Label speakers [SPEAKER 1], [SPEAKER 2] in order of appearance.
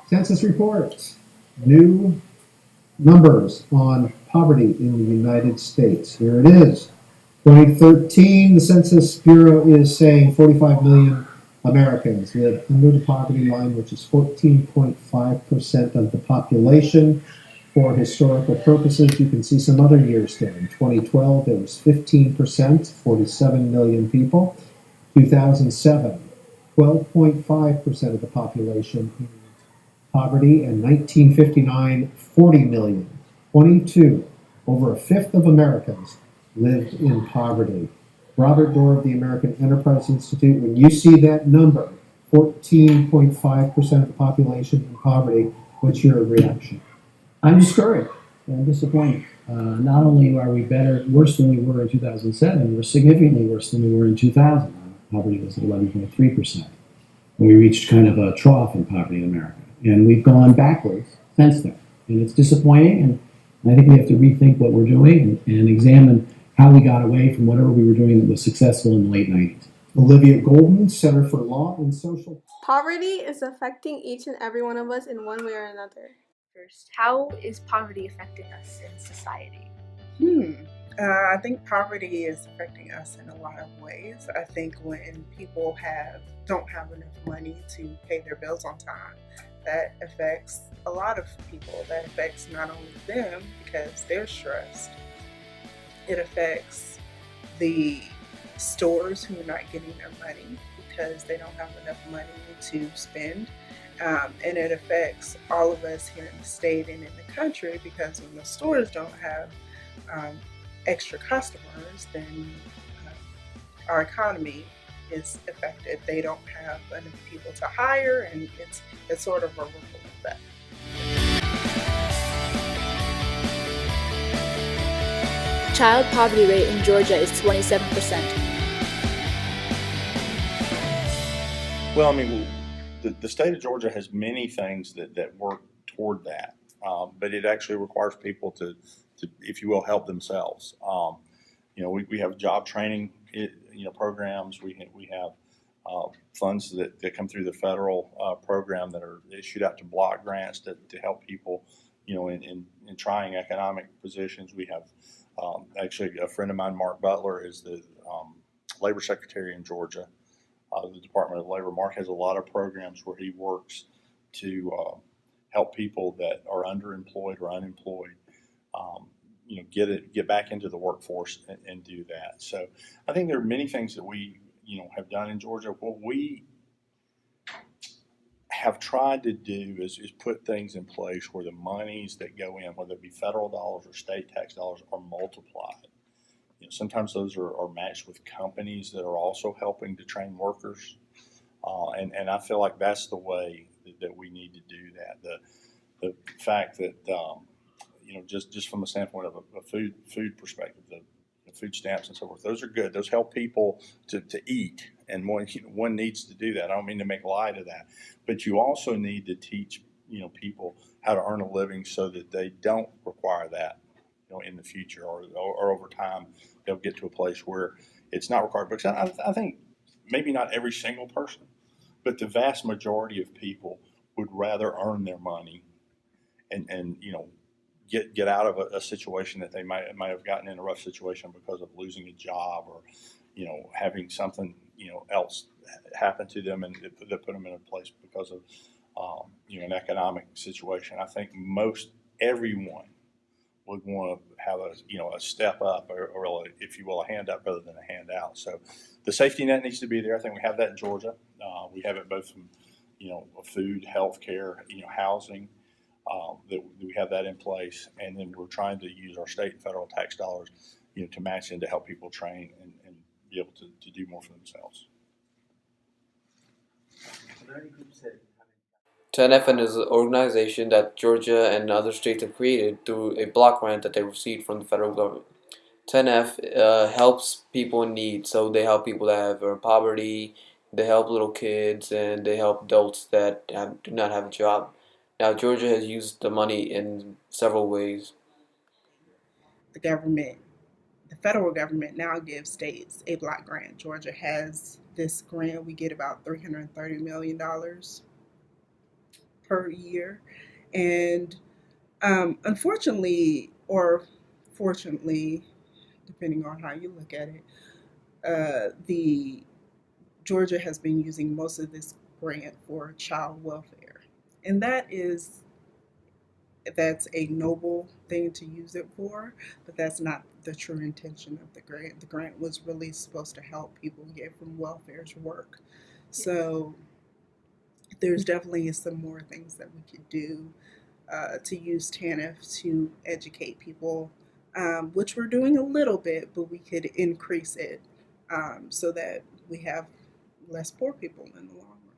[SPEAKER 1] Census reports. New numbers on poverty in the United States. Here it is. 2013, the Census Bureau is saying 45 million Americans live under the poverty line, which is 14.5% of the population. For historical purposes, you can see some other years there. In 2012, it was 15%, 47 million people. 2007, 12.5% of the population in poverty, and 1959, 40 million. 22, over a fifth of Americans lived in poverty. Robert Dorr of the American Enterprise Institute, when you see that number, 14.5% of the population in poverty, what's your reaction?
[SPEAKER 2] I'm discouraged and disappointed. Not only are we worse than we were in 2007, we're significantly worse than we were in 2000. Poverty was at 11.3%. And we reached kind of a trough in poverty in America. And we've gone backwards since then. And it's disappointing, and I think we have to rethink what we're doing and examine how we got away from whatever we were doing that was successful in the late 90s.
[SPEAKER 1] Olivia Golden, Center for Law and Social.
[SPEAKER 3] Poverty is affecting each and every one of us in one way or another.
[SPEAKER 4] First, how is poverty affecting us in society?
[SPEAKER 5] I think poverty is affecting us in a lot of ways. I think when people don't have enough money to pay their bills on time, that affects a lot of people. That affects not only them because they're stressed, it affects the stores who are not getting their money because they don't have enough money to spend. And it affects all of us here in the state and in the country because when the stores don't have extra customers, then our economy is affected. They don't have enough people to hire, and it's sort of a ripple effect.
[SPEAKER 4] Child poverty rate in Georgia is 27%.
[SPEAKER 6] Well, I mean, the state of Georgia has many things that work toward that, but it actually requires people to, if you will, help themselves. We have job training, programs. We have funds that come through the federal program that are issued out to block grants to help people, in trying economic positions. We have actually a friend of mine, Mark Butler, is the labor secretary in Georgia. The Department of Labor. Mark has a lot of programs where he works to help people that are underemployed or unemployed, get back into the workforce and do that. So I think there are many things that we, have done in Georgia. What we have tried to do is put things in place where the monies that go in, whether it be federal dollars or state tax dollars, are multiplied. Sometimes those are matched with companies that are also helping to train workers, and I feel like that's the way that we need to do that. The fact that just from the standpoint of a food perspective, the food stamps and so forth, those are good. Those help people to eat, and one needs to do that. I don't mean to make light of that, but you also need to teach people how to earn a living so that they don't require that in the future or over time. They'll get to a place where it's not required. Because I think maybe not every single person, but the vast majority of people would rather earn their money and get out of a situation that they might have gotten in a rough situation because of losing a job or having something else happen to them and that put them in a place because of an economic situation. I think most everyone would want to have a step up or if you will, a hand up rather than a hand out. So the safety net needs to be there. I think we have that in Georgia. We have it both from food, health care, housing. That we have that in place, and then we're trying to use our state and federal tax dollars to match in to help people train and be able to do more for themselves.
[SPEAKER 7] 10FN is an organization that Georgia and other states have created through a block grant that they received from the federal government. 10F helps people in need, so they help people that have poverty, they help little kids, and they help adults that do not have a job. Now, Georgia has used the money in several ways.
[SPEAKER 5] The federal government now gives states a block grant. Georgia has this grant. We get about $330 million. per year. And unfortunately, or fortunately, depending on how you look at it, the Georgia has been using most of this grant for child welfare, and that's a noble thing to use it for, but that's not the true intention of the grant. The grant was really supposed to help people get from welfare to work. So there's definitely some more things that we could do to use TANF to educate people, which we're doing a little bit, but we could increase it so that we have less poor people in the long run.